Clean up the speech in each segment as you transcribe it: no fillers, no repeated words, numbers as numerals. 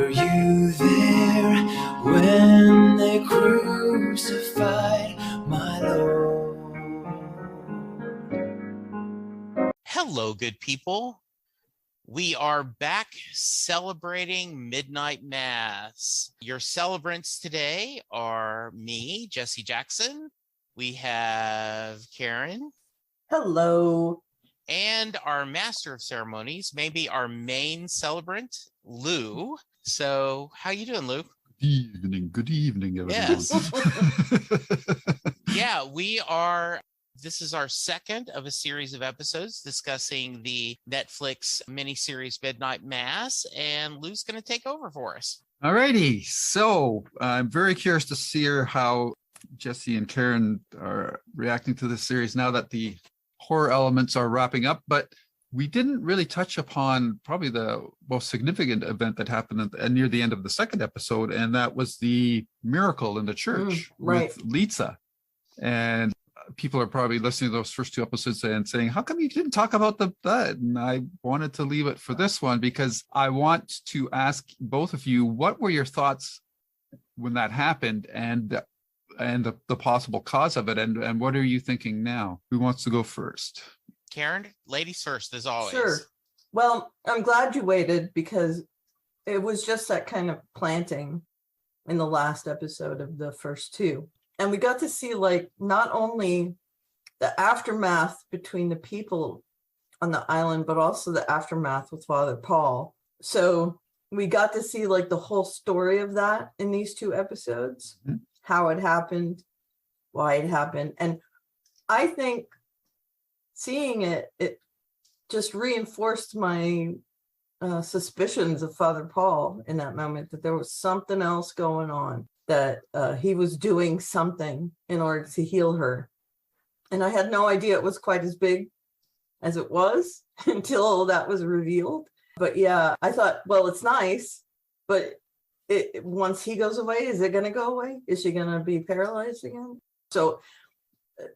Were you there when they crucified my Lord? Hello, good people. We are back celebrating Midnight Mass. Your celebrants today are me, Jesse Jackson. We have Karen. Hello. And our master of ceremonies, maybe our main celebrant, Lou. So how you doing, Lou? Good evening, everyone. Yes. Yeah, we are. This is our second of a series of episodes discussing the Netflix miniseries Midnight Mass, and Lou's going to take over for us. All righty. So I'm very curious to see how Jesse and Karen are reacting to this series now that the horror elements are wrapping up, but we didn't really touch upon probably the most significant event that happened near the end of the second episode, and that was the miracle in the church with Leeza. And people are probably listening to those first two episodes and saying, how come you didn't talk about that? And I wanted to leave it for this one because I want to ask both of you, what were your thoughts when that happened and the possible cause of it, and what are you thinking now? Who wants to go first? Karen, ladies first, as always. Sure. Well, I'm glad you waited because it was just that kind of planting in the last episode of the first two. And we got to see not only the aftermath between the people on the island, but also the aftermath with Father Paul. So we got to see the whole story of that in these two episodes, how it happened, why it happened. And I think seeing it just reinforced my suspicions of Father Paul in that moment, that there was something else going on, that he was doing something in order to heal her. And I had no idea it was quite as big as it was until that was revealed. But yeah, I thought, well, it's nice, but once he goes away, is it going to go away? Is she going to be paralyzed again? So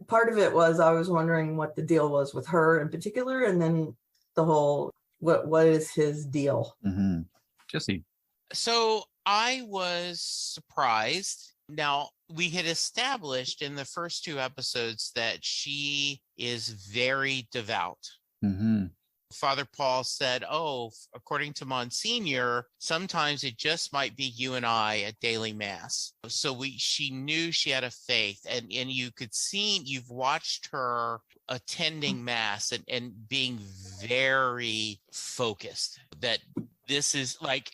part of it was I was wondering what the deal was with her in particular, and then the whole what is his deal? Mm-hmm. Jesse. So I was surprised. Now, we had established in the first two episodes that she is very devout. Mm-hmm. Father Paul said, according to Monsignor, sometimes it just might be you and I at daily mass. So she knew she had a faith, and you could see, you've watched her attending mass and being very focused, that this is like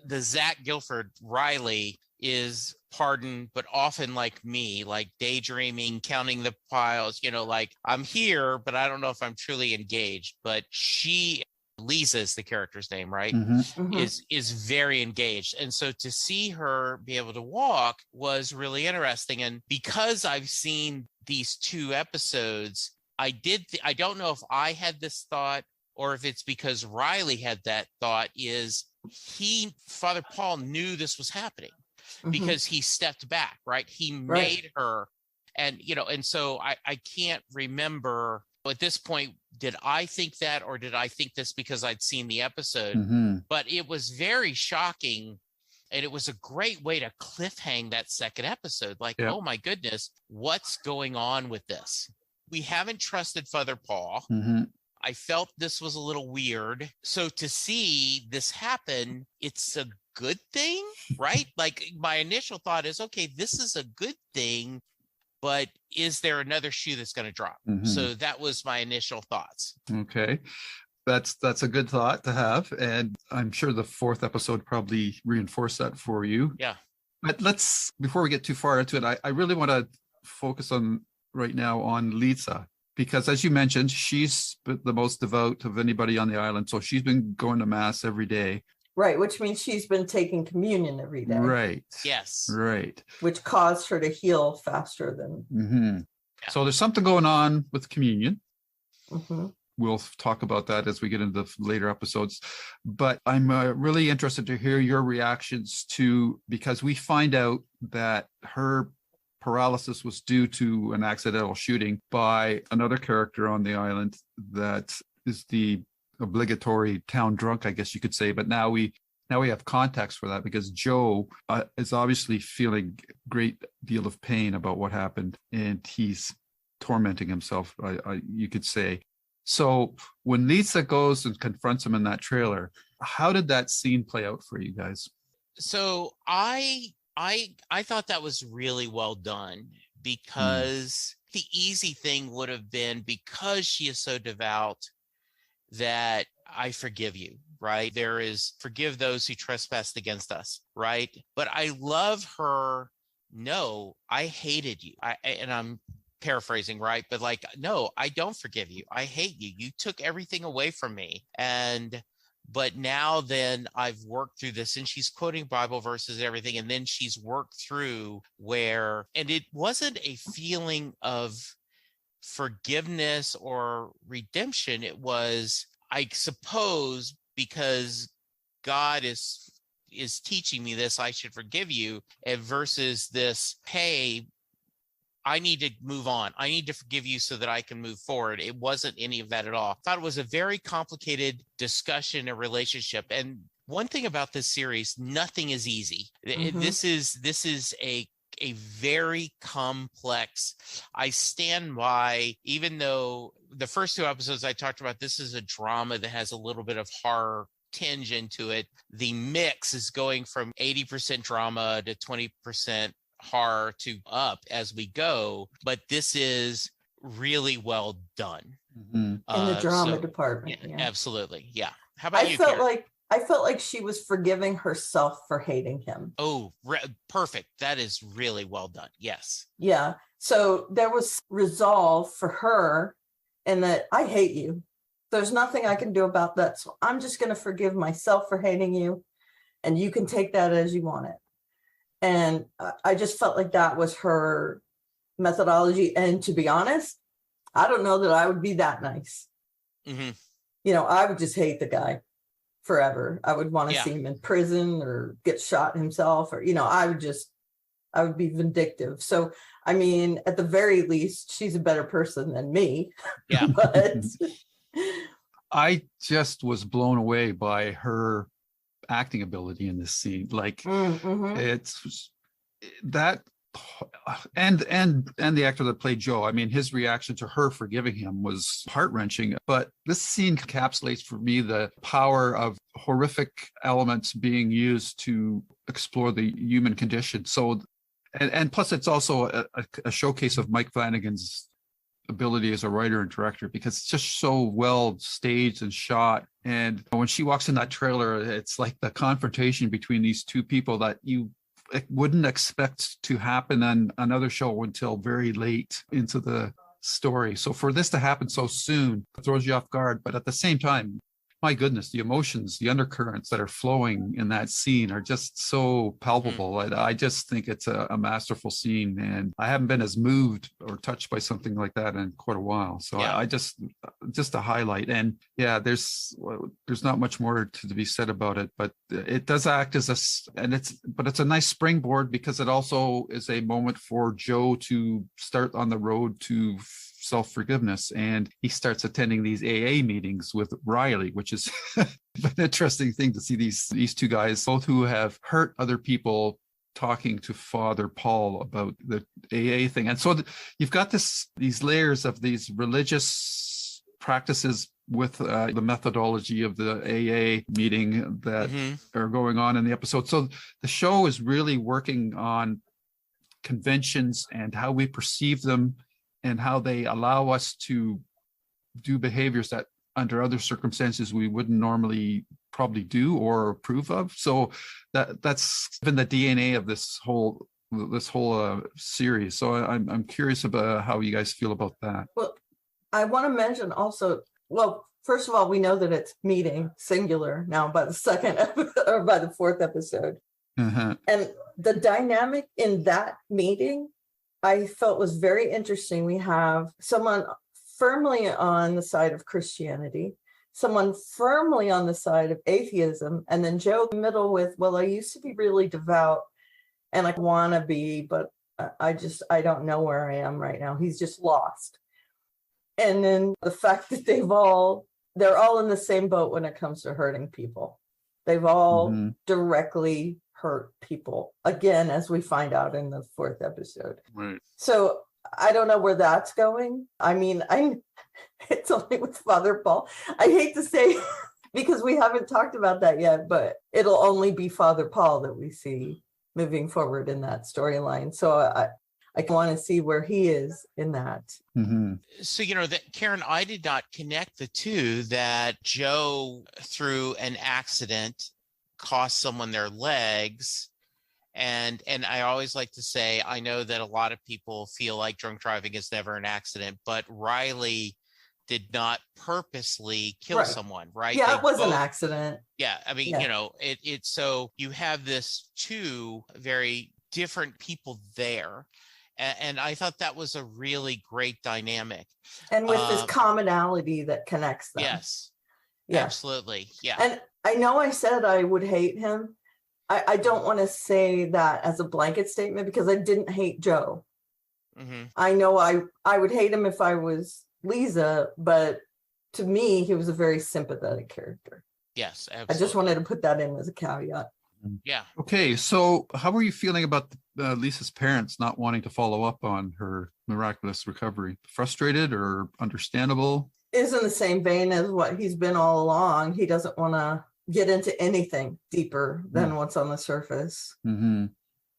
the Zach Guilford Riley is pardoned, but often like me, like daydreaming, counting the piles, I'm here, but I don't know if I'm truly engaged. But Leeza is the character's name, right? Mm-hmm. Is very engaged. And so to see her be able to walk was really interesting. And because I've seen these two episodes, I don't know if I had this thought or if it's because Riley had that thought, Father Paul knew this was happening. Mm-hmm. Because he stepped back, right? He made her, and so I can't remember at this point, did I think that, or did I think this because I'd seen the episode? Mm-hmm. But it was very shocking, and it was a great way to cliffhang that second episode. Oh my goodness, what's going on with this? We haven't trusted Father Paul. Mm-hmm. I felt this was a little weird. So to see this happen, it's a good thing, right? My initial thought is, okay, this is a good thing, but is there another shoe that's going to drop? Mm-hmm. So that was my initial thoughts. Okay. That's a good thought to have. And I'm sure the fourth episode probably reinforced that for you. Yeah. But before we get too far into it, I really want to focus right now on Leeza. Because as you mentioned, she's the most devout of anybody on the island. So she's been going to mass every day. Right, which means she's been taking communion every day. Right. Yes. Right. Which caused her to heal faster than... Mm-hmm. Yeah. So there's something going on with communion. Mm-hmm. We'll talk about that as we get into later episodes. But I'm really interested to hear your reactions because we find out that her paralysis was due to an accidental shooting by another character on the island that is the obligatory town drunk, I guess you could say. But now we now we have context for that, because Joe is obviously feeling a great deal of pain about what happened, and he's tormenting himself, you could say. So when Leeza goes and confronts him in that trailer, how did that scene play out for you guys? So I thought that was really well done, because the easy thing would have been, because she is so devout, that I forgive you, right? There is forgive those who trespassed against us, right? But I love her. No, I hated you. And I'm paraphrasing, right? But like, no, I don't forgive you. I hate you. You took everything away from me. But now then I've worked through this, and she's quoting Bible verses and everything. And then she's worked through and it wasn't a feeling of forgiveness or redemption. It was, I suppose, because God is teaching me this, I should forgive you, and versus this, hey, I need to move on. I need to forgive you so that I can move forward. It wasn't any of that at all. I thought it was a very complicated discussion and relationship. And one thing about this series, nothing is easy. This is a very complex. I stand by, even though the first 2 episodes I talked about, this is a drama that has a little bit of horror tinge into it. The mix is going from 80% drama to 20% horror to up as we go, but this is really well done in the drama department. Yeah. Absolutely. Yeah. How about you, Karen? I felt like she was forgiving herself for hating him. Oh, perfect. That is really well done. Yes. Yeah. So there was resolve for her, and that I hate you. There's nothing I can do about that. So I'm just going to forgive myself for hating you, and you can take that as you want it. And I just felt like that was her methodology. And to be honest, I don't know that I would be that nice. I would just hate the guy forever. I would want to see him in prison or get shot himself, or, I would be vindictive. So, I mean, at the very least, she's a better person than me. Yeah. But I just was blown away by her acting ability in this scene. Like it's that, and the actor that played Joe, I mean, his reaction to her forgiving him was heart-wrenching. But this scene encapsulates for me the power of horrific elements being used to explore the human condition. So, and plus it's also a showcase of Mike Flanagan's ability as a writer and director, because it's just so well staged and shot. And when she walks in that trailer, it's like the confrontation between these two people that you wouldn't expect to happen on another show until very late into the story. So for this to happen so soon, it throws you off guard. But at the same time, my goodness, the emotions, the undercurrents that are flowing in that scene are just so palpable. I just think it's a masterful scene, and I haven't been as moved or touched by something like that in quite a while. So I just a highlight. And there's not much more to be said about it, but it does act as it's a nice springboard, because it also is a moment for Joe to start on the road to self-forgiveness, and he starts attending these AA meetings with Riley, which is an interesting thing to see these two guys, both who have hurt other people, talking to Father Paul about the AA thing. And so you've got these layers of these religious practices with the methodology of the AA meeting that are going on in the episode. So the show is really working on conventions and how we perceive them, and how they allow us to do behaviors that under other circumstances we wouldn't normally probably do or approve of. So that's been the DNA of this whole series. So I'm curious about how you guys feel about that. Well, I want to mention also, well, first of all, we know that it's meeting singular now by the second or by the 4th episode. And the dynamic in that meeting, I felt was very interesting. We have someone firmly on the side of Christianity, someone firmly on the side of atheism, and then Joe in the middle with, well, I used to be really devout and I want to be, but I don't know where I am right now. He's just lost. And then the fact that they're all in the same boat when it comes to hurting people. They've all Mm-hmm. directly hurt people, again, as we find out in the 4th episode. Right. So I don't know where that's going. I mean, it's only with Father Paul. I hate to say, because we haven't talked about that yet, but it'll only be Father Paul that we see moving forward in that storyline. So I want to see where he is in that. Mm-hmm. So, that Karen, I did not connect the two, that Joe, through an accident, cost someone their legs. And I always like to say, I know that a lot of people feel like drunk driving is never an accident, but Riley did not purposely kill someone, right? Yeah, it was an accident. Yeah, I mean, so you have this two very different people there. And I thought that was a really great dynamic. And with this commonality that connects them. Yes, absolutely. Yeah. And I know I said I would hate him. I don't want to say that as a blanket statement, because I didn't hate Joe. Mm-hmm. I know I would hate him if I was Leeza, but to me, he was a very sympathetic character. Yes, absolutely. I just wanted to put that in as a caveat. Yeah. Okay, so how were you feeling about Lisa's parents not wanting to follow up on her miraculous recovery? Frustrated or understandable? Is in the same vein as what he's been all along. He doesn't want to get into anything deeper than what's on the surface. Mm-hmm.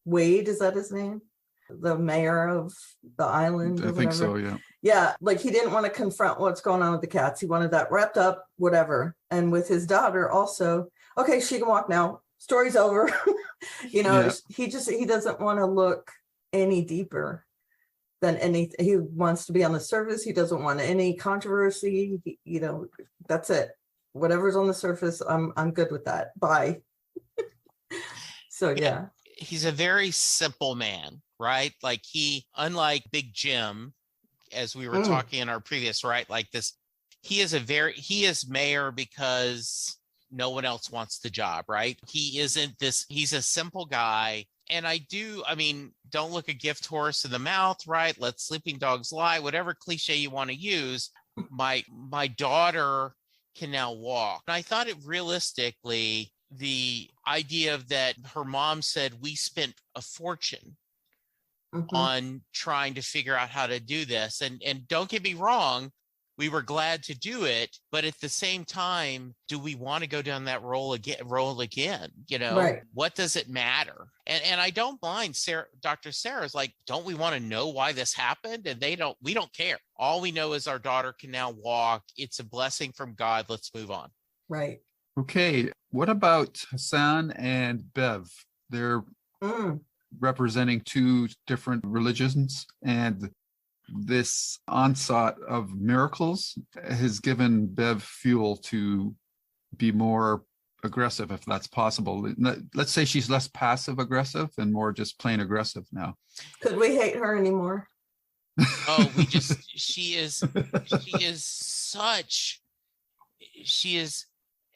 Wade, is that his name? The mayor of the island? I think so, yeah. Yeah, like he didn't want to confront what's going on with the cats. He wanted that wrapped up, whatever. And with his daughter also, okay, she can walk now. Story's over. He doesn't want to look any deeper than anything. He wants to be on the surface. He doesn't want any controversy. That's it. Whatever's on the surface, I'm good with that. Bye. So yeah. He's a very simple man, right? Like unlike Big Jim, as we were talking in our previous, right? Like this, he is mayor because no one else wants the job, right? He's a simple guy. And don't look a gift horse in the mouth, right? Let sleeping dogs lie, whatever cliche you want to use. My daughter can now walk. And I thought it realistically, the idea of that her mom said we spent a fortune on trying to figure out how to do this. And don't get me wrong, we were glad to do it, but at the same time, do we want to go down that roll again? Right. What does it matter? And I don't mind Dr. Sarah's like, don't we want to know why this happened? And we don't care. All we know is our daughter can now walk. It's a blessing from God. Let's move on. Right. Okay. What about Hassan and Bev? They're representing two different religions, and this onslaught of miracles has given Bev fuel to be more aggressive, if that's possible. Let's say she's less passive aggressive and more just plain aggressive now. Could we hate her anymore? Oh, she is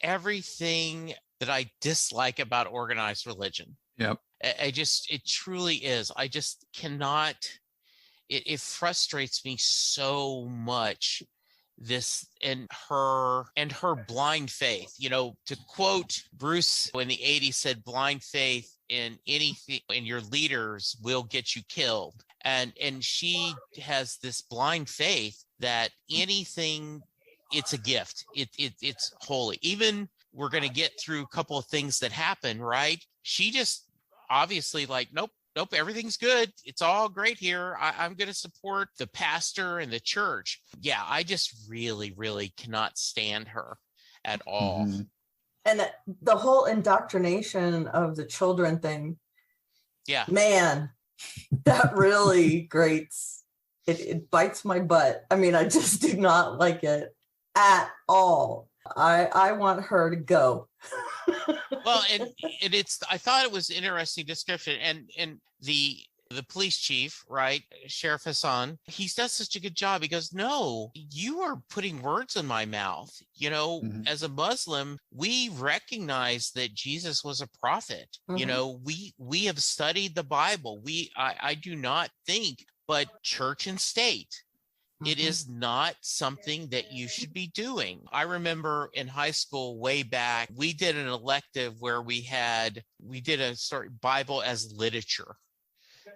everything that I dislike about organized religion. Yep. It truly is. I just cannot. It frustrates me so much, this and her blind faith. To quote Bruce in the 80s said, blind faith in anything and your leaders will get you killed. And she has this blind faith that anything, it's a gift. It's holy. Even we're going to get through a couple of things that happen, right? She just obviously like, nope, everything's good. It's all great here. I'm going to support the pastor and the church. Yeah, I just really, really cannot stand her at all. Mm-hmm. And the whole indoctrination of the children thing. Yeah. Man, that really grates. It bites my butt. I mean, I just do not like it at all. I want her to go. Well, and I thought it was an interesting description, and the police chief, right, Sheriff Hassan, he does such a good job. He goes, no, you are putting words in my mouth. As a Muslim, we recognize that Jesus was a prophet. We have studied the Bible. I do not think, but church and state, It is not something that you should be doing. I remember in high school way back, we did an elective where we did a sort of Bible as literature.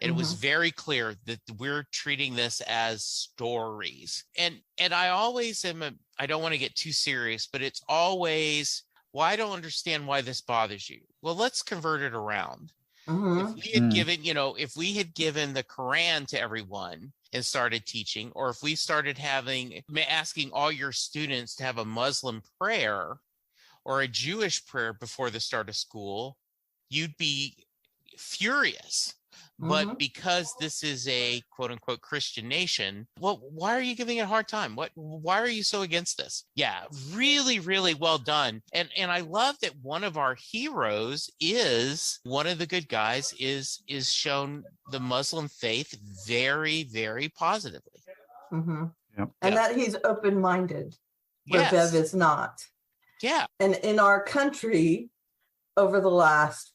It was very clear that we're treating this as stories. And I always I don't want to get too serious, but it's always, well, I don't understand why this bothers you. Well, let's convert it around. If we had given, if we had given the Quran to everyone and started teaching, or if we started asking all your students to have a Muslim prayer or a Jewish prayer before the start of school, you'd be furious. But because this is a quote unquote Christian nation, well, why are you giving it a hard time? Why are you so against this? Yeah, really, really well done. And I love that one of our heroes one of the good guys is shown the Muslim faith very, very positively. And that he's open-minded, where Bev is not. Yeah. And in our country, over the last,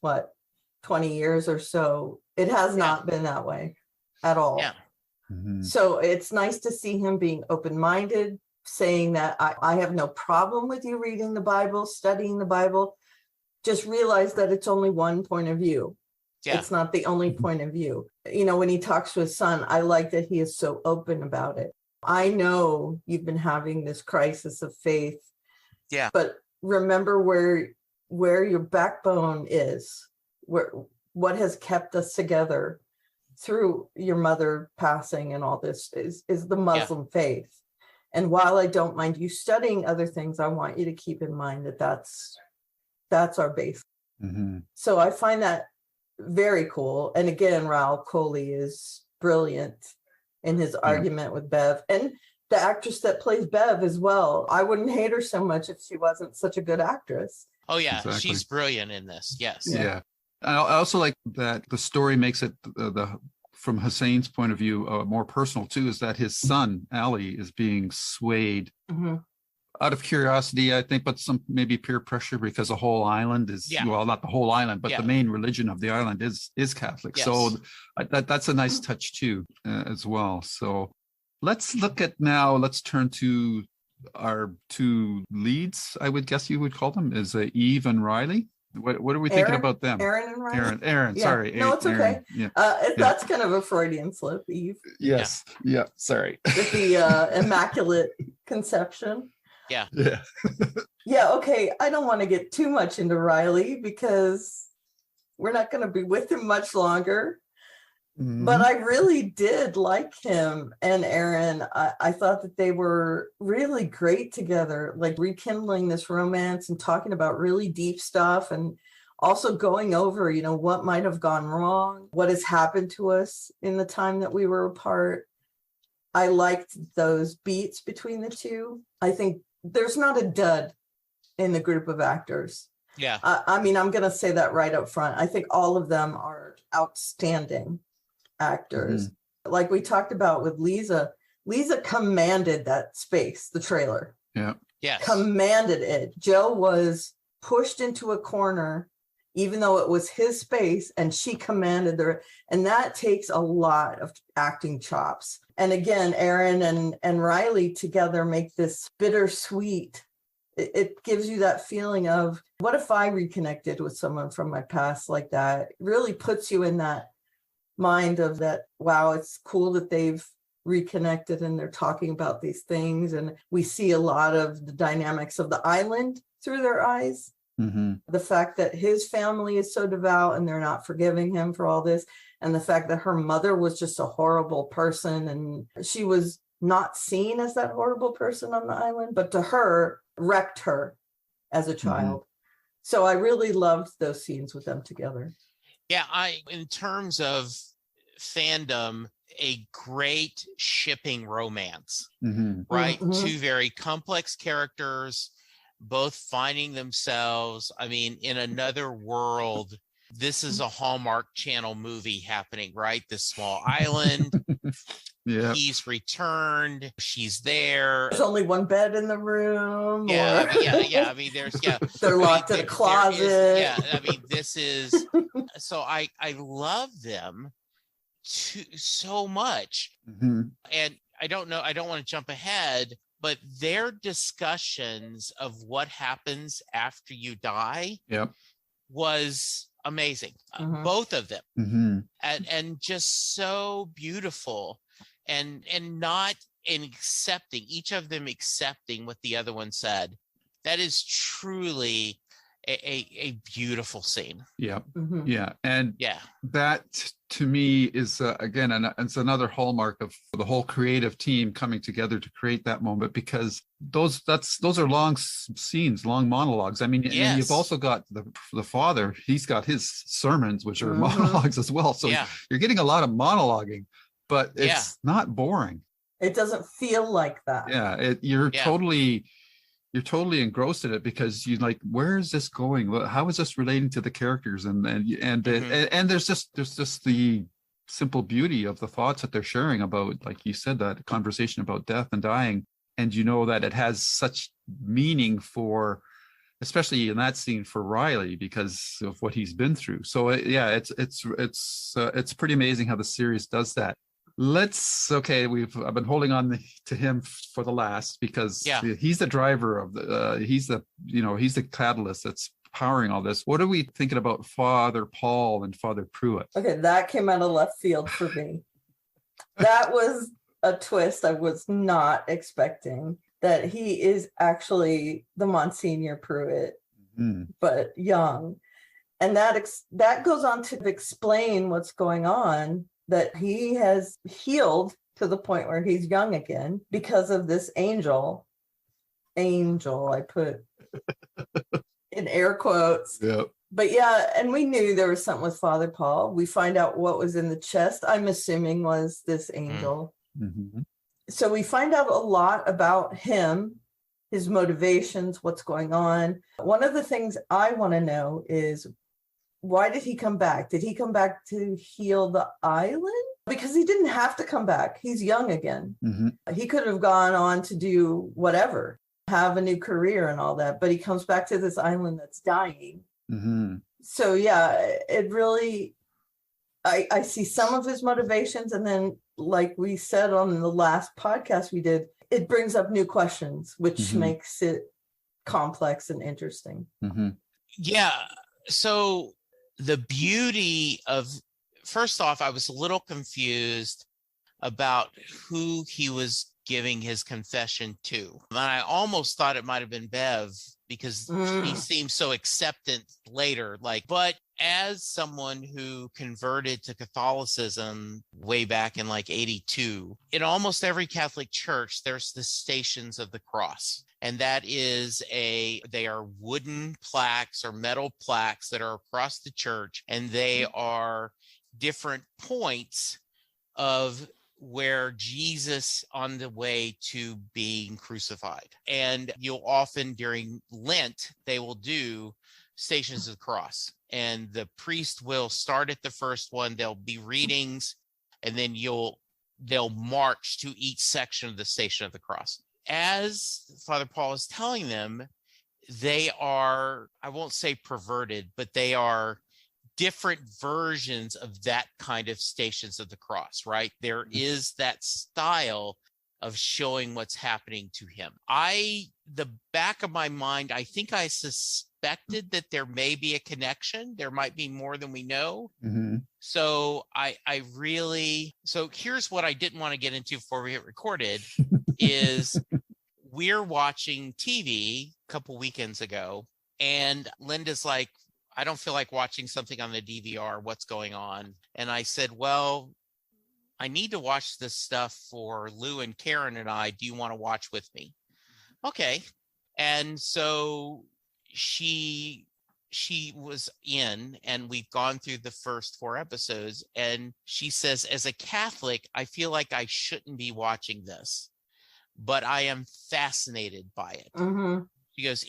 20 years or so, it has not been that way at all. Yeah. So it's nice to see him being open-minded, saying that I have no problem with you reading the Bible, studying the Bible. Just realize that it's only one point of view. Yeah. It's not the only point of view. When he talks to his son, I like that he is so open about it. I know you've been having this crisis of faith. Yeah. But remember where your backbone is. What has kept us together through your mother passing and all this is the Muslim faith. And while I don't mind you studying other things, I want you to keep in mind that that's our base. So I find that very cool. And again, Raul Coley is brilliant in his argument with Bev, and the actress that plays Bev as well. I wouldn't hate her so much if she wasn't such a good actress. Oh yeah, exactly. She's brilliant in this. Yes. Yeah. I also like that the story makes it from Hussein's point of view more personal too, is that his son Ali is being swayed out of curiosity, I think, but some maybe peer pressure, because the whole island is well, not the whole island, but the main religion of the island is Catholic. Yes. So that's a nice touch too as well. So let's turn to our two leads, I would guess you would call them, is Eve and Riley. What are we thinking about them? Erin and Riley? Erin, sorry. No, it's okay. Yeah. That's kind of a Freudian slip, Eve. Yes. Yeah, sorry. With the Immaculate Conception. Yeah. Yeah. Yeah, okay. I don't want to get too much into Riley because we're not going to be with him much longer. But I really did like him and Erin. I thought that they were really great together, like rekindling this romance and talking about really deep stuff, and also going over, what might have gone wrong, what has happened to us in the time that we were apart. I liked those beats between the two. I think there's not a dud in the group of actors. Yeah. I'm going to say that right up front. I think all of them are outstanding actors. Like we talked about with Leeza commanded that space, the trailer. Yeah. Yes. Commanded it. Joe was pushed into a corner, even though it was his space, and she commanded and that takes a lot of acting chops. And again, Erin and Riley together make this bittersweet. It gives you that feeling of, what if I reconnected with someone from my past like that? It really puts you in that mind of that, wow, it's cool that they've reconnected and they're talking about these things, and we see a lot of the dynamics of the island through their eyes. The fact that his family is so devout and they're not forgiving him for all this, and the fact that her mother was just a horrible person, and she was not seen as that horrible person on the island, but to her, wrecked her as a child. So I really loved those scenes with them together. Yeah, in terms of fandom, a great shipping romance, right? Two very complex characters, both finding themselves, in another world. This is a Hallmark Channel movie happening, right? This small island. Yeah. He's returned. She's there. There's only one bed in the room. Yeah. There's They're locked in a closet. This is so I love them so much. And I don't know, I don't want to jump ahead, but their discussions of what happens after you die was amazing. Both of them. And just so beautiful, and not in accepting, each of them accepting what the other one said. That is truly a beautiful scene. Yeah. And that to me is again, and it's another hallmark of the whole creative team coming together to create that moment, because those are long scenes, long monologues. I mean, and you've also got the father, he's got his sermons, which are monologues as well. So you're getting a lot of monologuing, but it's not boring. It doesn't feel like that. You're totally engrossed in it, because you like, where is this going? How is this relating to the characters? And there's just the simple beauty of the thoughts that they're sharing about, like you said, that conversation about death and dying. And you know that it has such meaning for, especially in that scene, for Riley, because of what he's been through. So it's pretty amazing how the series does that. I've been holding on to him for the last, because he's the driver of he's the catalyst that's powering all this. What are we thinking about Father Paul and Father Pruitt? Okay, that came out of left field for me. That was a twist I was not expecting, that he is actually the Monsignor Pruitt, but young. And that goes on to explain what's going on, that he has healed to the point where he's young again because of this angel, I put in air quotes. But and we knew there was something with Father Paul. We find out what was in the chest, I'm assuming was this angel. So we find out a lot about him, his motivations, what's going on. One of the things I want to know is, why did he come back? Did he come back to heal the island? Because he didn't have to come back. He's young again. He could have gone on to do whatever, have a new career and all that, but he comes back to this island that's dying. So it really, I see some of his motivations, and then, like we said on the last podcast we did, it brings up new questions, which makes it complex and interesting. So the beauty of, first off, I was a little confused about who he was giving his confession to. And I almost thought it might have been Bev, because he seemed so acceptant later. But as someone who converted to Catholicism way back in 82, in almost every Catholic church, there's the Stations of the Cross. And that is they are wooden plaques or metal plaques that are across the church. And they are different points of where Jesus on the way to being crucified. And you'll often, during Lent, they will do Stations of the Cross. And the priest will start at the first one. There'll be readings, and then they'll march to each section of the Station of the Cross. As Father Paul is telling them, they are, I won't say perverted, but they are different versions of that kind of Stations of the Cross, right? There is that style of showing what's happening to him. The back of my mind, I think I suspected that there may be a connection. There might be more than we know. So so here's what I didn't want to get into before we hit recorded is we're watching TV a couple weekends ago, and Linda's like, I don't feel like watching something on the DVR. What's going on? And I said, well, I need to watch this stuff for Lou and Karen and I. Do you want to watch with me? Okay. And so she was in, and we've gone through the first 4 episodes. And she says, as a Catholic, I feel like I shouldn't be watching this, but I am fascinated by it. She goes,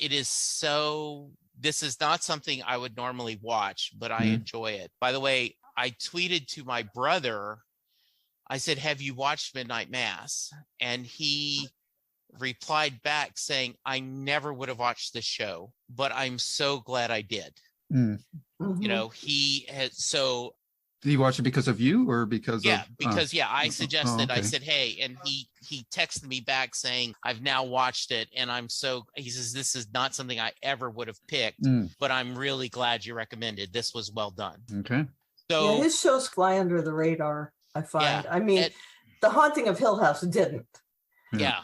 this is not something I would normally watch, but I enjoy it. By the way, I tweeted to my brother, I said, have you watched Midnight Mass? And he replied back saying, I never would have watched this show, but I'm so glad I did. You know, he had, so Did he watch it because of you or because I suggested, okay. I said, hey, and he texted me back saying, I've now watched it. And he says, this is not something I ever would have picked, but I'm really glad you recommended. This was well done. Okay. So his shows fly under the radar, I find. Yeah, I mean, The Haunting of Hill House didn't. Yeah.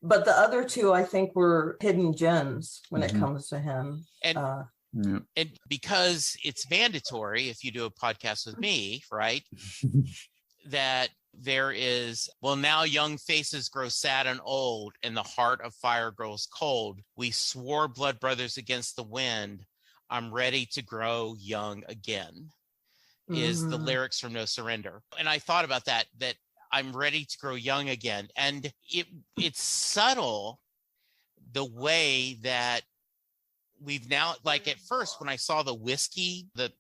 But the other two, I think, were hidden gems when it comes to him. And because it's mandatory, if you do a podcast with me, right, that there is, well, now young faces grow sad and old, and the heart of fire grows cold. We swore blood brothers against the wind. I'm ready to grow young again, is the lyrics from No Surrender. And I thought about that I'm ready to grow young again. And it's subtle, the way that we've now, like at first when I saw the whiskey, the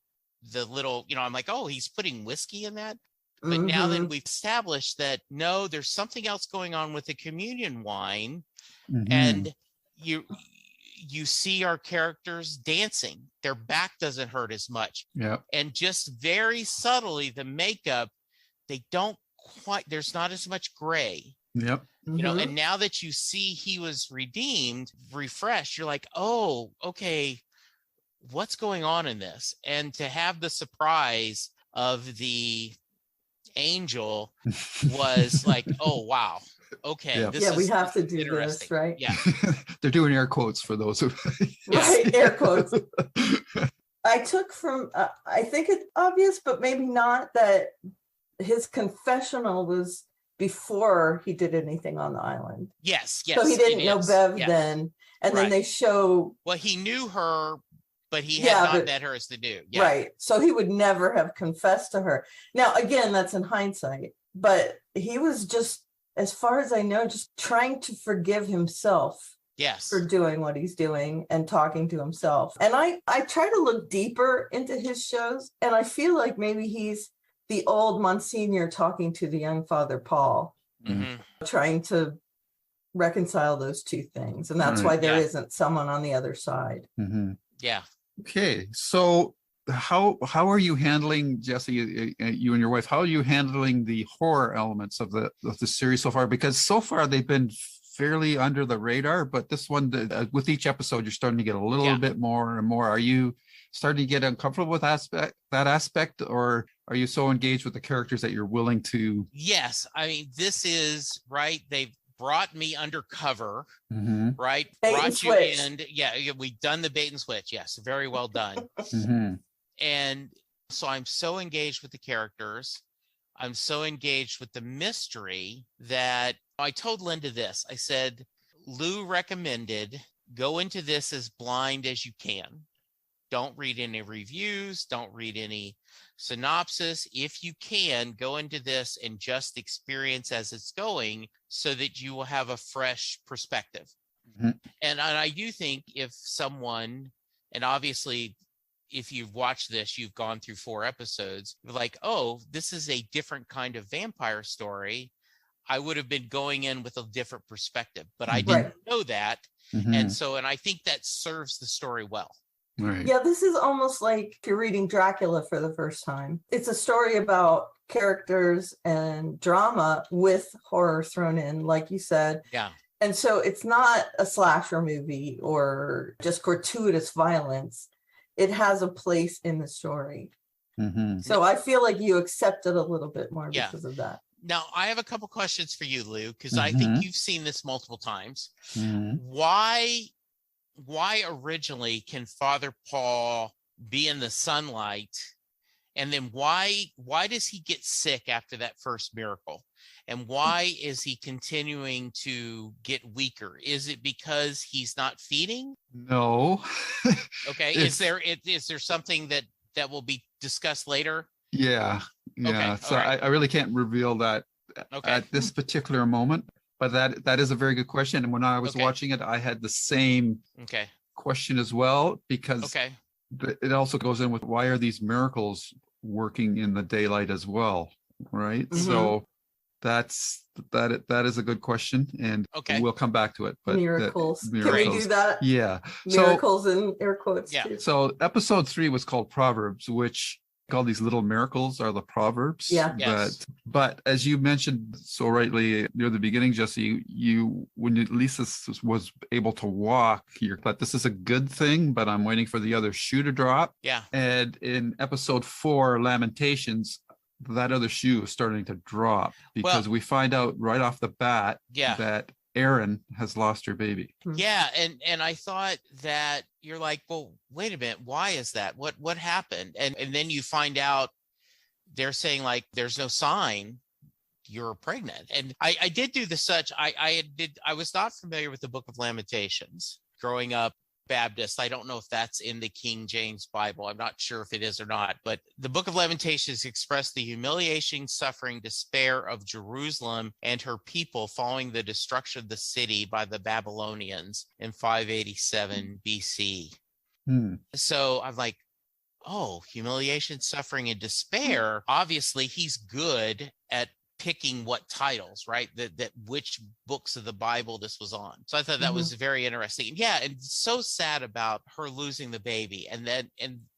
little, I'm like, oh, he's putting whiskey in that. But now that we've established that, no, there's something else going on with the communion wine. And you see our characters dancing. Their back doesn't hurt as much. Yeah. And just very subtly, the makeup, they don't quite, there's not as much gray. Yep. And now that you see he was redeemed, refreshed, you're like, oh, okay, what's going on in this? And to have the surprise of the angel was like, oh, wow. Okay. Yeah. We have to do this, right? Yeah. They're doing air quotes for those who. Right, air quotes. I took from, I think it's obvious, but maybe not, that his confessional was before he did anything on the island. Yes. So he didn't know Bev then. And then they show. Well, he knew her, but he had not met her as the new. Yeah. Right. So he would never have confessed to her. Now, again, that's in hindsight, but he was just, as far as I know, just trying to forgive himself. Yes. For doing what he's doing and talking to himself. And I try to look deeper into his shows, and I feel like maybe he's the old Monsignor talking to the young Father Paul, trying to reconcile those two things. And that's why there isn't someone on the other side. Yeah. Okay. So how are you handling, Jesse, you and your wife, how are you handling the horror elements of the series so far? Because so far they've been fairly under the radar, but this one, with each episode, you're starting to get a little bit more and more. Are you starting to get uncomfortable with that aspect, or are you so engaged with the characters that you're willing to? Yes. I mean, this is right. They've brought me undercover, right? Brought you in. Yeah. We've done the bait and switch. Yes. Very well done. And so I'm so engaged with the characters. I'm so engaged with the mystery that I told Linda this. I said, Lou recommended go into this as blind as you can. Don't read any reviews. Don't read any synopsis. If you can, go into this and just experience as it's going so that you will have a fresh perspective. And I do think if someone, and obviously, if you've watched this, you've gone through 4 episodes, like, oh, this is a different kind of vampire story. I would have been going in with a different perspective, but I didn't know that. And I think that serves the story well. Right. Yeah, this is almost like you're reading Dracula for the first time. It's a story about characters and drama with horror thrown in, like you said. Yeah. And so it's not a slasher movie or just gratuitous violence. It has a place in the story. So I feel like you accept it a little bit more because of that. Now, I have a couple questions for you, Lou, because I think you've seen this multiple times. Why originally can Father Paul be in the sunlight? And then why does he get sick after that first miracle? And why is he continuing to get weaker? Is it because he's not feeding? No. Okay. Is there something that will be discussed later? Yeah. Okay. So I really can't reveal that at this particular moment, but that is a very good question. And when I was watching it, I had the same question as well, because it also goes in with, why are these miracles working in the daylight as well? Right. So that is a good question, and we'll come back to it. But miracles. Can we do that? Yeah. Miracles in air quotes. Yeah. Too. So episode 3 was called Proverbs, which all these little miracles are the Proverbs. Yeah. Yes. But as you mentioned so rightly near the beginning, Jesse, when Leeza was able to walk, you thought this is a good thing, but I'm waiting for the other shoe to drop. Yeah. And in episode 4, Lamentations, that other shoe is starting to drop because we find out right off the bat that Erin has lost her baby. Yeah, and I thought that you're like, well, wait a minute, why is that? What happened? And then you find out they're saying like there's no sign you're pregnant. And I did do the such. I was not familiar with the Book of Lamentations growing up Baptist. I don't know if that's in the King James Bible. I'm not sure if it is or not, but the Book of Lamentations expressed the humiliation, suffering, despair of Jerusalem and her people following the destruction of the city by the Babylonians in 587 BC. So I'm like, oh, humiliation, suffering, and despair. Obviously, he's good at picking what titles, right? That which books of the Bible this was on. So I thought that was very interesting. Yeah, and so sad about her losing the baby. And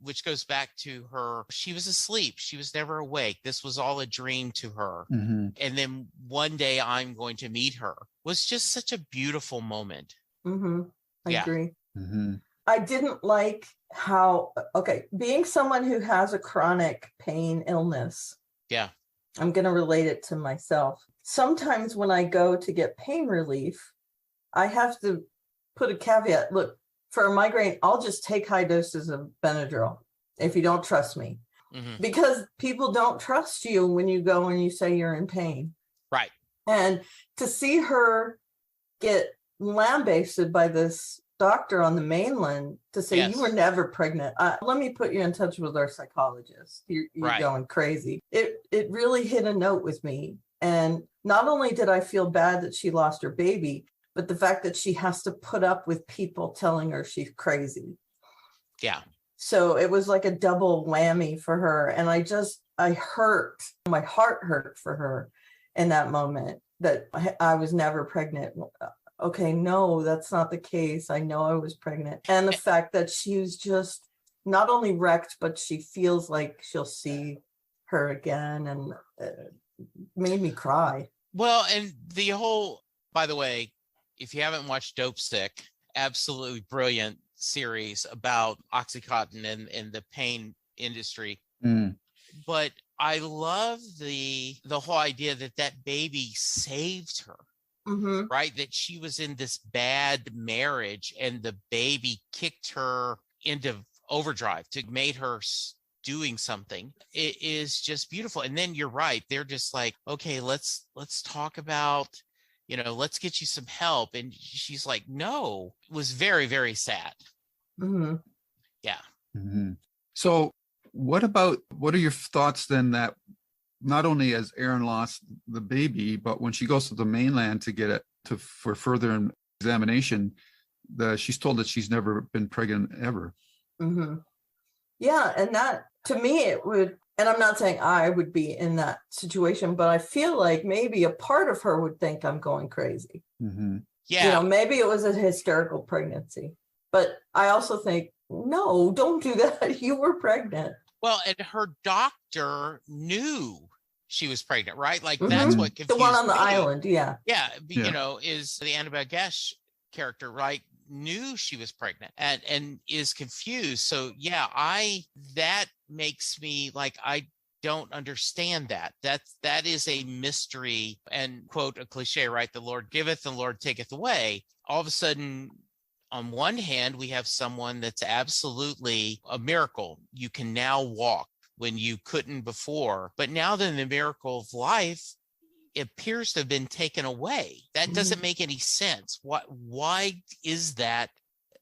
which goes back to her, she was asleep. She was never awake. This was all a dream to her. And then one day I'm going to meet her was just such a beautiful moment. I agree. I didn't like how, being someone who has a chronic pain illness. Yeah. I'm going to relate it to myself. Sometimes when I go to get pain relief, I have to put a caveat. Look, for a migraine, I'll just take high doses of Benadryl if you don't trust me. Because people don't trust you when you go and you say you're in pain. Right. And to see her get lambasted by this doctor on the mainland to say you were never pregnant. Let me put you in touch with our psychologist. You're going crazy. It really hit a note with me. And not only did I feel bad that she lost her baby, but the fact that she has to put up with people telling her she's crazy. Yeah. So it was like a double whammy for her. And my heart hurt for her in that moment that I was never pregnant. Okay, no, that's not the case. I know I was pregnant. And the fact that she was just not only wrecked, but she feels like she'll see her again, and made me cry. Well, and the whole, by the way, if you haven't watched Dope Sick, absolutely brilliant series about Oxycontin and the pain industry. But I love the whole idea that baby saved her. Right, that she was in this bad marriage and the baby kicked her into overdrive to made her doing something. It is just beautiful. And then you're right, they're just like, okay, let's talk about, let's get you some help. And she's like, no. It was very, very sad. Yeah. So what are your thoughts then that not only has Erin lost the baby, but when she goes to the mainland to get it for further examination, she's told that she's never been pregnant ever. Yeah, and that to me it would, and I'm not saying I would be in that situation, but I feel like maybe a part of her would think I'm going crazy. Yeah, maybe it was a hysterical pregnancy, but I also think, no, don't do that. You were pregnant. Well, and her doctor knew she was pregnant, right? Like that's what confused the one on the me. island, yeah, is the Annabelle Gesh character, right? Knew she was pregnant and is confused. So yeah, that makes me like, I don't understand that. That is a mystery and quote a cliche, right? The Lord giveth, the Lord taketh away. All of a sudden, on one hand, we have someone that's absolutely a miracle. You can now walk when you couldn't before. But now then the miracle of life appears to have been taken away. That doesn't make any sense. Why is that?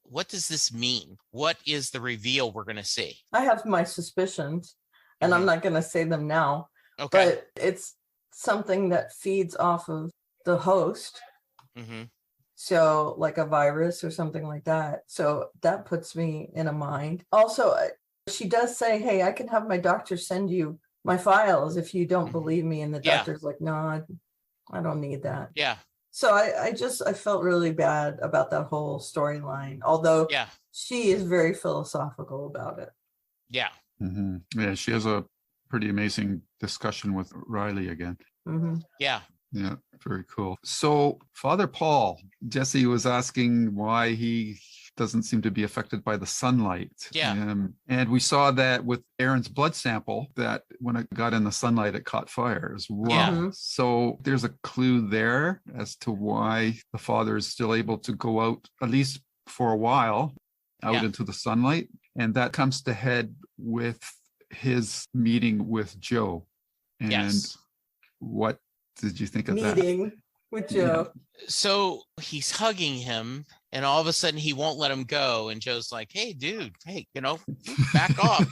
What does this mean? What is the reveal we're going to see? I have my suspicions, and I'm not going to say them now. Okay. But it's something that feeds off of the host. So like a virus or something like that. So that puts me in a mind. Also, she does say, hey, I can have my doctor send you my files if you don't believe me. And the doctor's like, no, I don't need that. Yeah. So I felt really bad about that whole storyline, although she is very philosophical about it. Yeah. Yeah, she has a pretty amazing discussion with Riley again. Mm-hmm. Yeah. Yeah, very cool. So Father Paul, Jesse was asking why he doesn't seem to be affected by the sunlight. Yeah. And we saw that with Erin's blood sample, that when it got in the sunlight, it caught fire as well. Yeah. Mm-hmm. So there's a clue there as to why the father is still able to go out, at least for a while, out into the sunlight. And that comes to head with his meeting with Joe. And what did you think of that? Meeting with Joe. Yeah. So he's hugging him, and all of a sudden he won't let him go. And Joe's like, "Hey, dude, hey, back off,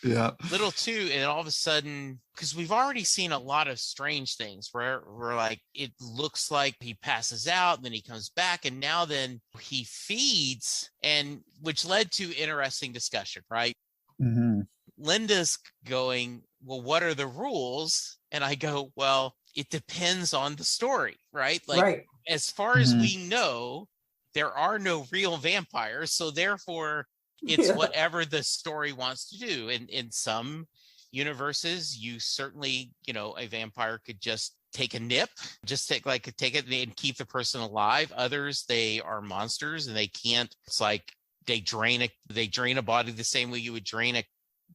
Yeah. little too." And all of a sudden, because we've already seen a lot of strange things where we're like, it looks like he passes out, and then he comes back, and now then he feeds, and which led to interesting discussion, right? Mm-hmm. Linda's going, "Well, what are the rules?" And I go, "Well, it depends on the story, right? Like, as far as we know, there are no real vampires. So therefore, it's whatever the story wants to do. And in some universes, you certainly, a vampire could just take a nip, take it and keep the person alive. Others, they are monsters and they can't. It's like they drain a body the same way you would drain a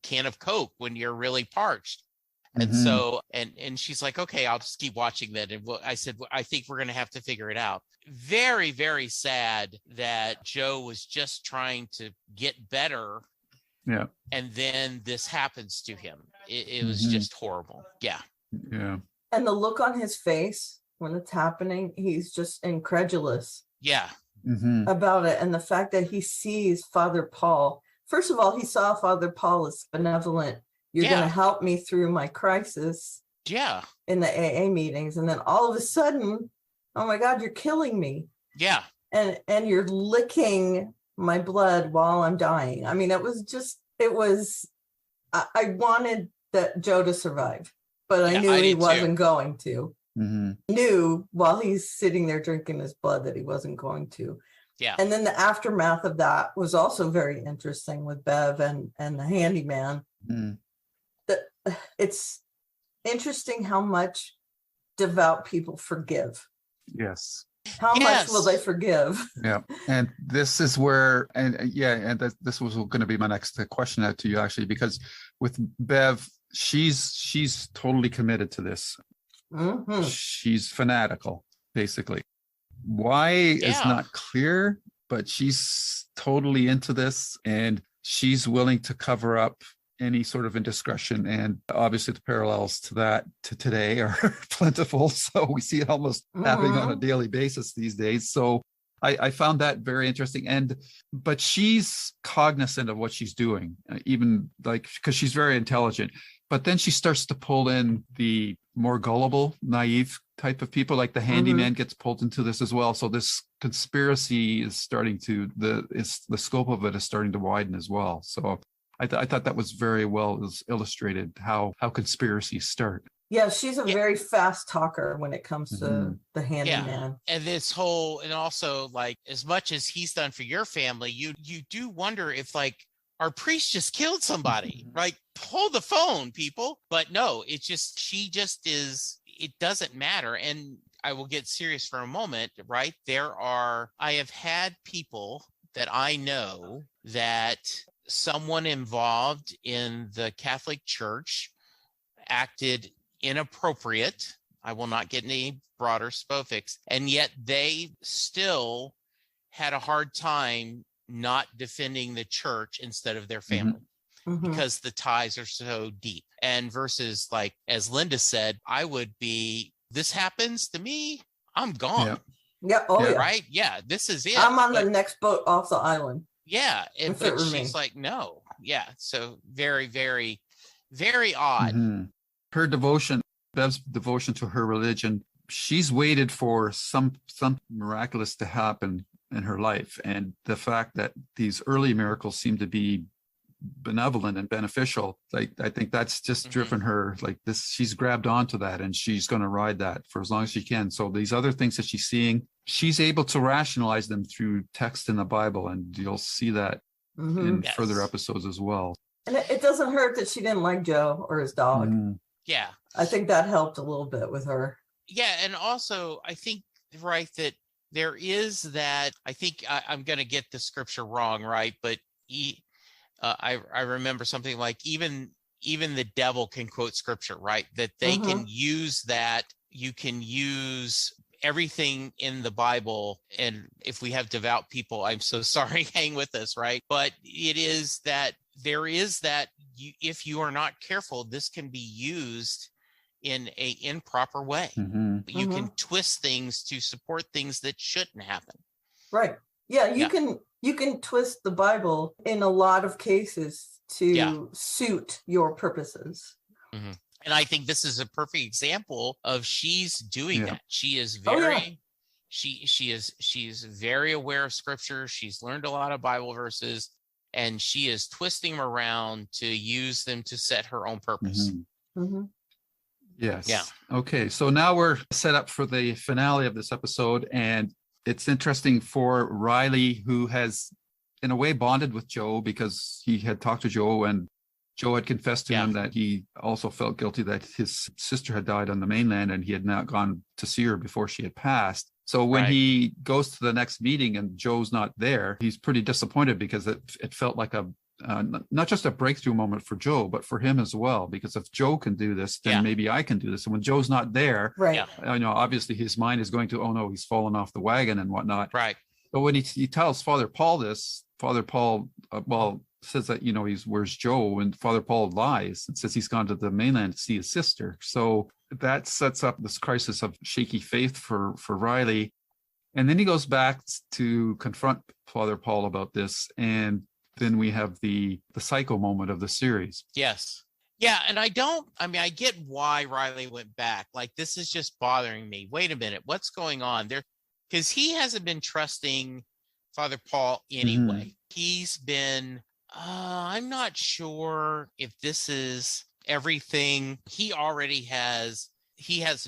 can of Coke when you're really parched." And so, and she's like, "Okay, I'll just keep watching that." And I said, "I think we're going to have to figure it out." Very, very sad that Joe was just trying to get better. Yeah. And then this happens to him. It was just horrible. Yeah. Yeah. And the look on his face when it's happening, he's just incredulous. Yeah. About it. And the fact that he sees Father Paul. First of all, he saw Father Paul as benevolent. You're going to help me through my crisis. Yeah. In the AA meetings. And then all of a sudden, oh my God, you're killing me. Yeah. And you're licking my blood while I'm dying. I mean, I wanted that Joe to survive, but I knew he wasn't going to. Knew while he's sitting there drinking his blood that he wasn't going to. Yeah. And then the aftermath of that was also very interesting with Bev and the handyman. It's interesting how much devout people forgive. Yes. How much will they forgive? Yeah. And this is where, this was going to be my next question out to you, actually, because with Bev, she's totally committed to this. She's fanatical, basically. Why is not clear, but she's totally into this, and she's willing to cover up any sort of indiscretion. And obviously the parallels to that to today are plentiful. So we see it almost happening on a daily basis these days. So I found that very interesting. But she's cognizant of what she's doing, even because she's very intelligent. But then she starts to pull in the more gullible, naive type of people, like the handyman gets pulled into this as well. So this conspiracy is starting to, the scope of it is starting to widen as well. So I thought that was very well illustrated how conspiracies start. Yeah, she's a very fast talker when it comes to the handyman. And this whole, and also like, as much as he's done for your family, you do wonder if our priest just killed somebody, right? Hold the phone, people. But no, she just is, it doesn't matter. And I will get serious for a moment, right? I have had people that I know that someone involved in the Catholic Church acted inappropriate. I will not get any broader specifics. And yet they still had a hard time not defending the church instead of their family because the ties are so deep. And versus as Linda said, this happens to me, I'm gone. Yeah. Right. Yeah. This is it. I'm on the next boat off the island. Yeah. But she's like, no. Yeah. So very, very, very odd. Her devotion, Bev's devotion to her religion, she's waited for some miraculous to happen in her life. And the fact that these early miracles seem to be benevolent and beneficial, I think that's just driven her she's grabbed onto that, and she's going to ride that for as long as she can. So these other things that she's seeing, she's able to rationalize them through text in the Bible, and you'll see that in further episodes as well. And it doesn't hurt that she didn't like Joe or his dog. Yeah. I think that helped a little bit with her. Yeah. And also, I think, right, that there is that, I think I'm going to get the scripture wrong, right? But I remember something like even the devil can quote scripture, right? That they can use that. You can use everything in the Bible. And if we have devout people, I'm so sorry, hang with us, right? But it is that there is that if you are not careful, this can be used in a improper way. You can twist things to support things that shouldn't happen. Right. Yeah, you can twist the Bible in a lot of cases to suit your purposes. And I think this is a perfect example of she's doing that. She is very she's very aware of scripture. She's learned a lot of Bible verses, and she is twisting them around to use them to set her own purpose. Yes. Yeah. Okay. So now we're set up for the finale of this episode, and it's interesting for Riley, who has in a way bonded with Joe because he had talked to Joe, and Joe had confessed to him that he also felt guilty that his sister had died on the mainland and he had not gone to see her before she had passed. So when he goes to the next meeting and Joe's not there, he's pretty disappointed because it felt like a not just a breakthrough moment for Joe, but for him as well. Because if Joe can do this, then maybe I can do this. And when Joe's not there, obviously his mind is going to, oh no, he's fallen off the wagon and whatnot. Right. But when he tells Father Paul this, Father Paul, says that, where's Joe? And Father Paul lies and says he's gone to the mainland to see his sister. So that sets up this crisis of shaky faith for Riley. And then he goes back to confront Father Paul about this. And then we have the psycho moment of the series. Yes. Yeah. And I get why Riley went back. Like, this is just bothering me. Wait a minute. What's going on there? Because he hasn't been trusting Father Paul anyway. He's been, I'm not sure if this is everything. He has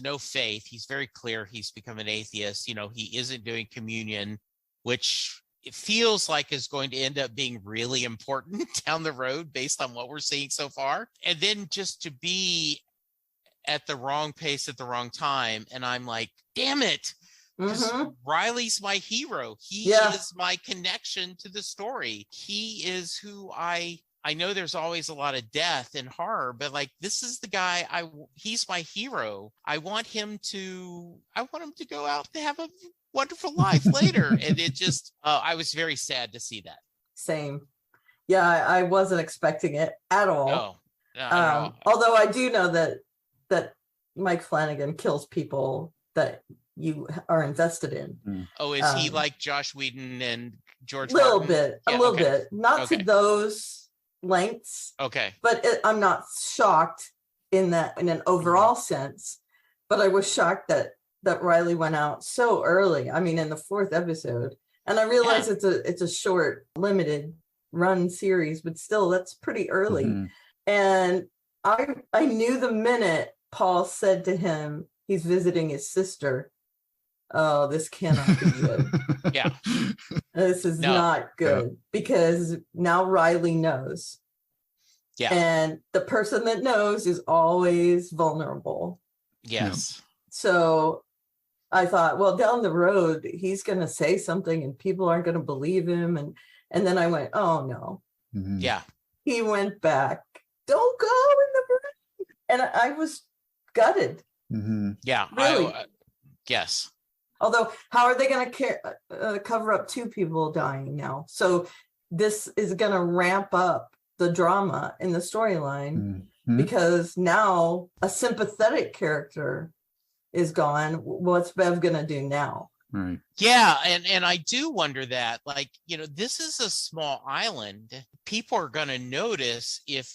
no faith. He's very clear. He's become an atheist. He isn't doing communion, which it feels like is going to end up being really important down the road based on what we're seeing so far. And then just to be at the wrong pace at the wrong time. And I'm like, damn it. Riley's my hero. He is my connection to the story. He is who I know there's always a lot of death and horror, but like, this is the guy he's my hero. I want him to go out and have a wonderful life later. And it just, I was very sad to see that. Same. Yeah, I wasn't expecting it at all. No, not at all. Although I do know that Mike Flanagan kills people that you are invested in. Oh, is he like Josh Whedon and George a little Martin? bit, not to those lengths. Okay. But I'm not shocked in an overall sense, but I was shocked that Riley went out so early. I mean, in the 4th episode, and I realize it's a short, limited run series, but still, that's pretty early. And I knew the minute Paul said to him, he's visiting his sister, oh, this cannot be good. This is not good, because now Riley knows. And the person that knows is always vulnerable. Yes. So I thought, well, down the road, he's going to say something and people aren't going to believe him. And then I went, oh no. Yeah. He went back. Don't go in the room. And I was gutted. Yeah. Really. Yes. Although, how are they going to cover up 2 people dying now? So this is going to ramp up the drama in the storyline, because now a sympathetic character is gone. What's Bev going to do now? Right. Yeah. And I do wonder that, like, this is a small island. People are going to notice if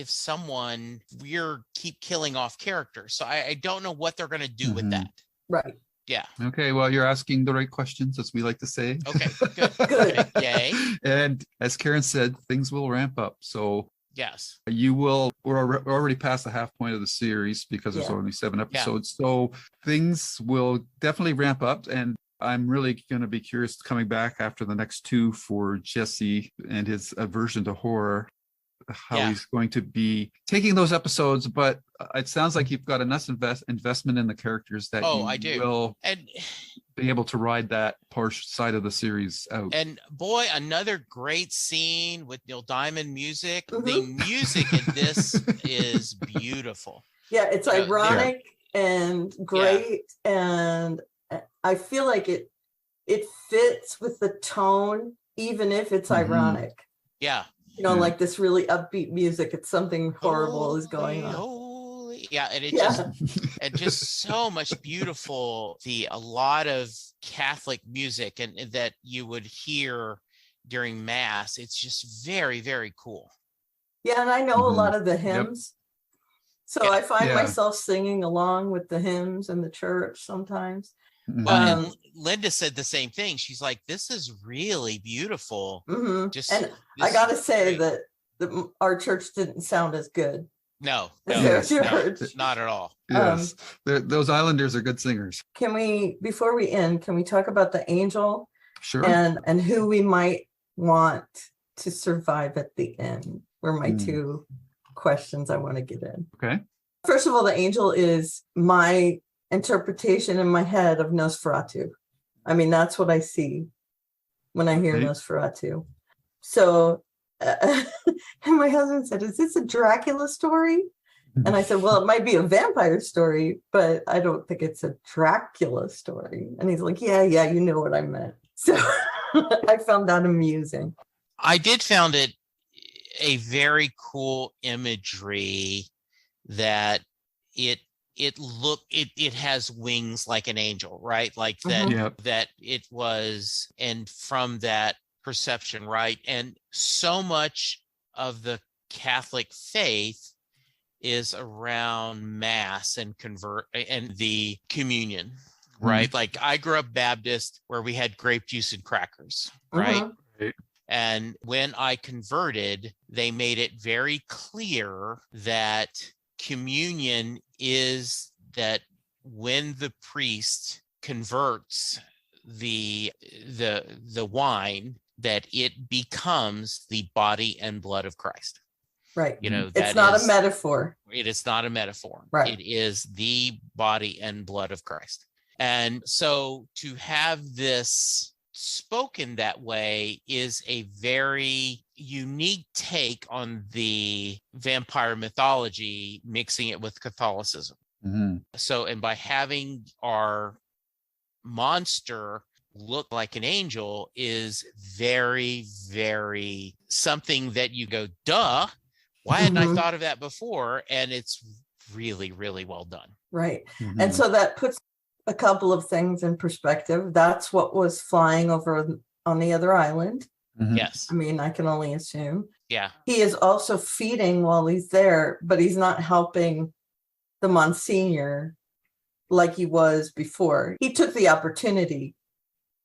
someone, we're keep killing off characters. So I don't know what they're going to do with that. Right. Yeah. Okay. Well, you're asking the right questions, as we like to say. Okay. Good. Good. Yay. And as Karen said, things will ramp up. So yes, we're already past the half point of the series because there's only 7 episodes. So things will definitely ramp up. And I'm really going to be curious coming back after the next 2 for Jesse and his aversion to horror. how he's going to be taking those episodes, but it sounds like you've got enough investment in the characters that I do. Will and be able to ride that portion side of the series out. And boy, another great scene with Neil Diamond music. Mhm. The music in this is beautiful. Yeah, it's ironic and great, and I feel like it fits with the tone, even if it's ironic. Yeah. You know, like this really upbeat music. It's something horrible is going on. Yeah, and it just so much beautiful. A lot of Catholic music and that you would hear during Mass. It's just very, very cool. Yeah, and I know a lot of the hymns. So I find myself singing along with the hymns in the church sometimes. And Linda said the same thing. She's like, "This is really beautiful." And I gotta say that our church didn't sound as good. No, not at all. Yes, those Islanders are good singers. Can we, before we end, can we talk about the angel? Sure. And who we might want to survive at the end? Were my two questions I want to get in. Okay. First of all, the angel is my interpretation in my head of Nosferatu. I mean, that's what I see when I hear Nosferatu. So, and my husband said, "Is this a Dracula story?" And I said, "Well, it might be a vampire story, but I don't think it's a Dracula story." And he's like, yeah, you know what I meant. So I found that amusing. I did found it a very cool imagery that it has wings like an angel, right? Like that, that it was, and from that perception, right? And so much of the Catholic faith is around Mass and the communion, right? Like I grew up Baptist where we had grape juice and crackers, right? And when I converted, they made it very clear that communion is that when the priest converts the wine, that it becomes the body and blood of Christ. Right. You know, it's not a metaphor. It is not a metaphor. Right. It is the body and blood of Christ. And so to have this spoken that way is a very unique take on the vampire mythology, mixing it with Catholicism. So, and by having our monster look like an angel is very, very something that you go, duh, why hadn't I thought of that before? And it's really, really well done. Right. And so that puts a couple of things in perspective. That's what was flying over on the other island. Yes. I mean, I can only assume. Yeah. He is also feeding while he's there, but he's not helping the Monsignor like he was before. He took the opportunity.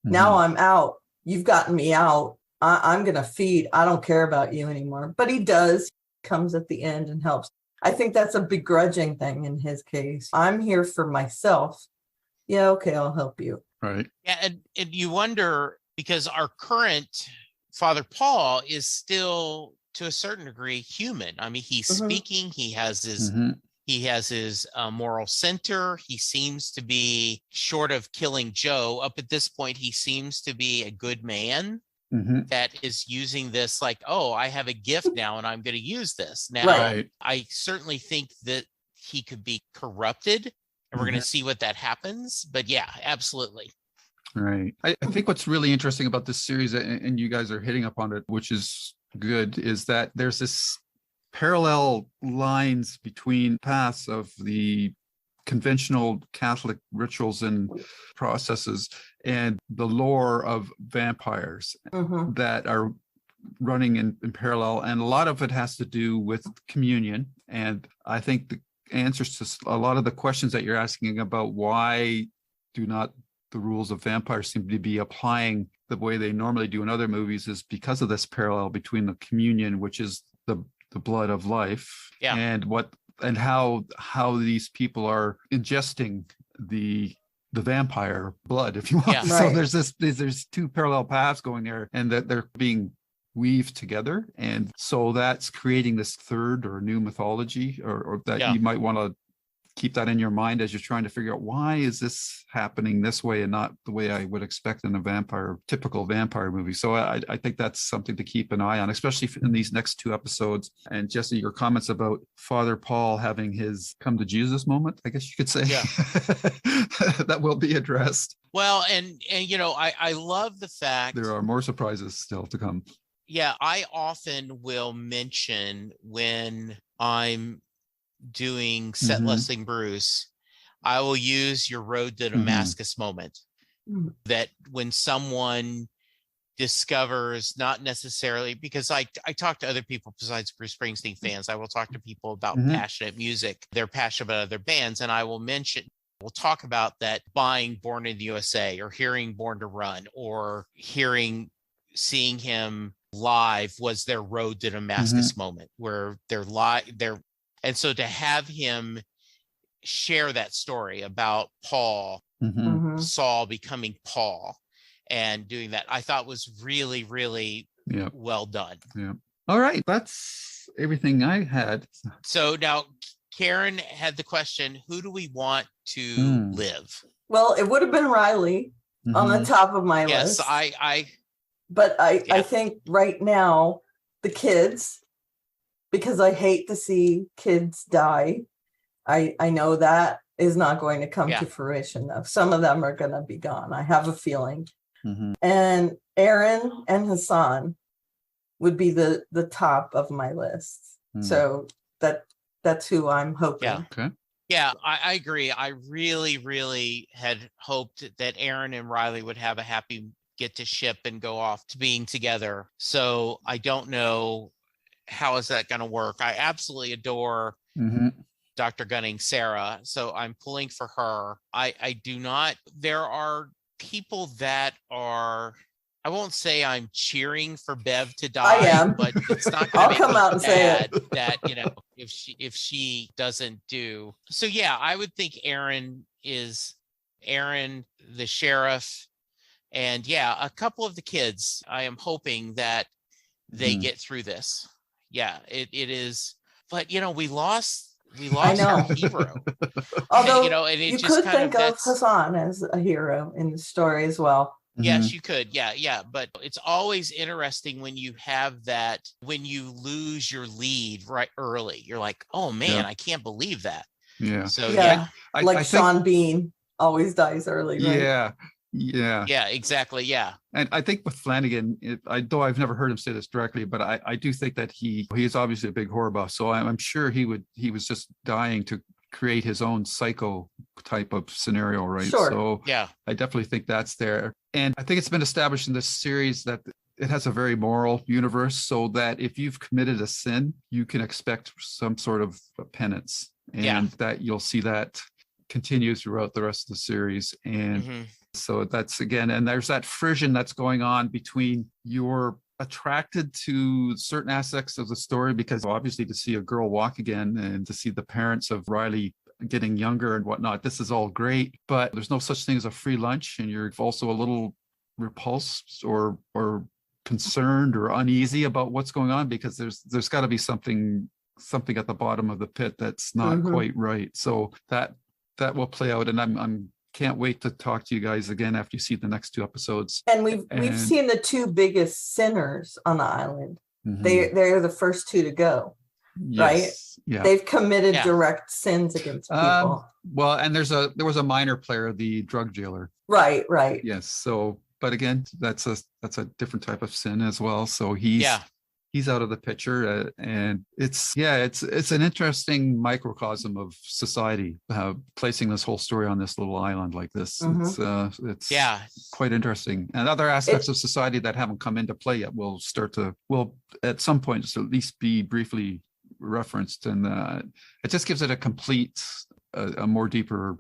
Now I'm out. You've gotten me out. I'm going to feed. I don't care about you anymore. But he does. Comes at the end and helps. I think that's a begrudging thing in his case. I'm here for myself. Yeah, okay, I'll help you. Right. Yeah, and you wonder, because our current Father Paul is still, to a certain degree, human. I mean, he's speaking. He has his moral center. He seems to be, short of killing Joe, up at this point, he seems to be a good man that is using this like, oh, I have a gift now and I'm going to use this. Now, I certainly think that he could be corrupted, and we're going to see what that happens. But yeah, absolutely. Right. I think what's really interesting about this series, and you guys are hitting up on it, which is good, is that there's this parallel lines between paths of the conventional Catholic rituals and processes and the lore of vampires that are running in parallel. And a lot of it has to do with communion. And I think the answers to a lot of the questions that you're asking about why do not the rules of vampires seem to be applying the way they normally do in other movies is because of this parallel between the communion, which is the blood of life, and how these people are ingesting the vampire blood, if you want. So there's two parallel paths going there, and that they're being weave together. And so that's creating this third or new mythology, or that you might want to keep that in your mind as you're trying to figure out, why is this happening this way and not the way I would expect in a typical vampire movie. So I think that's something to keep an eye on, especially in these next 2 episodes. And Jesse, your comments about Father Paul having his come to Jesus moment, I guess you could say, that will be addressed. Well, and I love the fact there are more surprises still to come. Yeah, I often will mention when I'm doing set listing Bruce, I will use your road to Damascus moment. That when someone discovers, not necessarily, because I talk to other people besides Bruce Springsteen fans, I will talk to people about passionate music, they're passionate about other bands, and we'll talk about that buying Born in the USA or hearing Born to Run or seeing him live was their road to Damascus moment, where and so to have him share that story about Paul, Saul becoming Paul, and doing that, I thought was really, really well done. Yeah. All right. That's everything I had. So now Karen had the question, who do we want to live? Well, it would have been Riley on the top of my list. Yes, But I think right now, the kids, because I hate to see kids die. I know that is not going to come to fruition, though. Some of them are going to be gone. I have a feeling. And Erin and Hassan would be the top of my list. So that's who I'm hoping. Yeah. Okay. Yeah, I agree. I really, really had hoped that Erin and Riley would have a happy get to ship and go off to being together. So I don't know how is that going to work. I absolutely adore Dr. Gunning Sarah, so I'm pulling for her. I do not. There are people that are. I won't say I'm cheering for Bev to die. I am, but it's not going to make come out and say it. That if she doesn't do. So yeah, I would think Erin, the sheriff. And yeah, a couple of the kids, I am hoping that they get through this. Yeah, it is. But, we lost our hero. Although and it you just could think of Hassan as a hero in the story as well. Yes, you could. Yeah. But it's always interesting when you have that, when you lose your lead right early. You're like, oh, man, I can't believe that. Yeah. So, I Sean Bean always dies early, right? Yeah, exactly. Yeah. And I think with Flanagan, though I've never heard him say this directly, but I do think that he is obviously a big horror buff. So I'm sure he was just dying to create his own psycho type of scenario, right? Sure. So yeah, I definitely think that's there. And I think it's been established in this series that it has a very moral universe, so that if you've committed a sin, you can expect some sort of penance, and that you'll see that continue throughout the rest of the series. And so that's, again, and there's that frisson that's going on between you're attracted to certain aspects of the story, because obviously to see a girl walk again and to see the parents of Riley getting younger and whatnot, this is all great, but there's no such thing as a free lunch, and you're also a little repulsed or concerned or uneasy about what's going on, because there's got to be something at the bottom of the pit that's not quite right. So that will play out, and I'm can't wait to talk to you guys again after you see the next 2 episodes. And we've seen the 2 biggest sinners on the island. They're the first 2 to go, right? Yeah. They've committed direct sins against people. Well, and there was a minor player, the drug dealer. Right. Yes. So, but again, that's a different type of sin as well. So he's out of the picture, and it's an interesting microcosm of society, placing this whole story on this little island like this. It's quite interesting, and other aspects of society that haven't come into play yet will at some point just at least be briefly referenced, and it just gives it a complete, a more deeper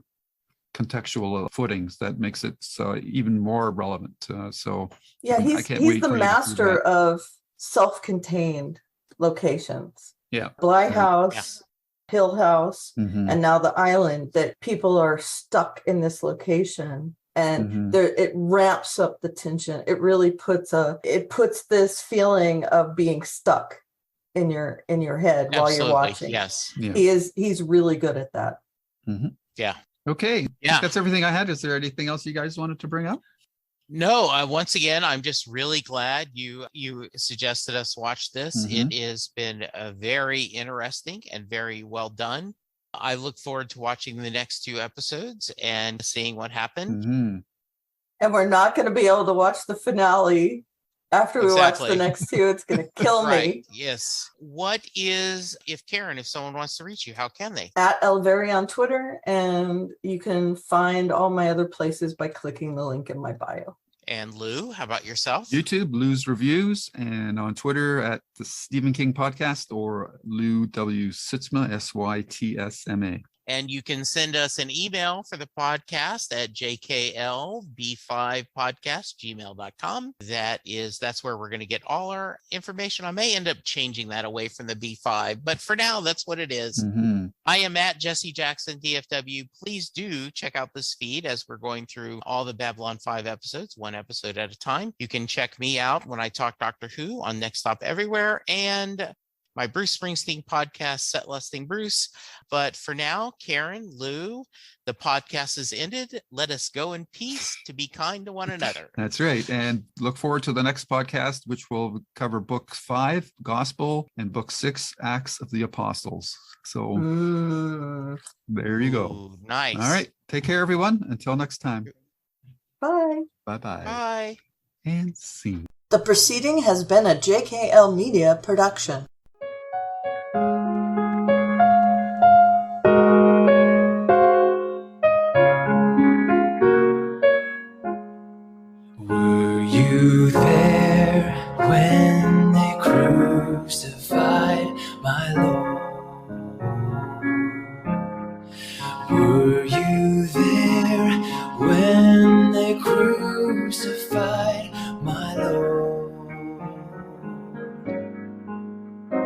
contextual footings that makes it even more relevant. So he's the master of self-contained locations. Bly House, Hill House, and now the island, that people are stuck in this location and it ramps up the tension. It really puts this feeling of being stuck in your head while you're watching. Yes. Yeah. He's really good at that. Yeah. Okay. I think that's everything I had. Is there anything else you guys wanted to bring up? No, once again, I'm just really glad you suggested us watch this. It has been very interesting and very well done. I look forward to watching the next 2 episodes and seeing what happened. And we're not going to be able to watch the finale after we watch the next 2. It's going to kill me. Yes. If someone wants to reach you, how can they? At Elveri on Twitter, and you can find all my other places by clicking the link in my bio. And Lou, how about yourself? YouTube, Lou's Reviews, and on Twitter at the Stephen King Podcast or Lou W. Sytsma, Sytsma. And you can send us an email for the podcast at jklb5podcast@gmail.com. That's where we're going to get all our information. I may end up changing that away from the B5, but for now, that's what it is. I am at Jesse Jackson, DFW. Please do check out this feed as we're going through all the Babylon 5 episodes, 1 episode at a time. You can check me out when I talk Doctor Who on Next Stop Everywhere, and my Bruce Springsteen podcast, Set Lusting Bruce. But for now, Karen, Lou, the podcast is ended. Let us go in peace to be kind to one another. That's right. And look forward to the next podcast, which will cover book 5, Gospel, and book 6, Acts of the Apostles. So there you go. Ooh, nice. All right. Take care, everyone. Until next time. Bye. Bye-bye. Bye. And scene. The proceeding has been a JKL Media production. Were you there when they crucified my Lord? Were you there when they crucified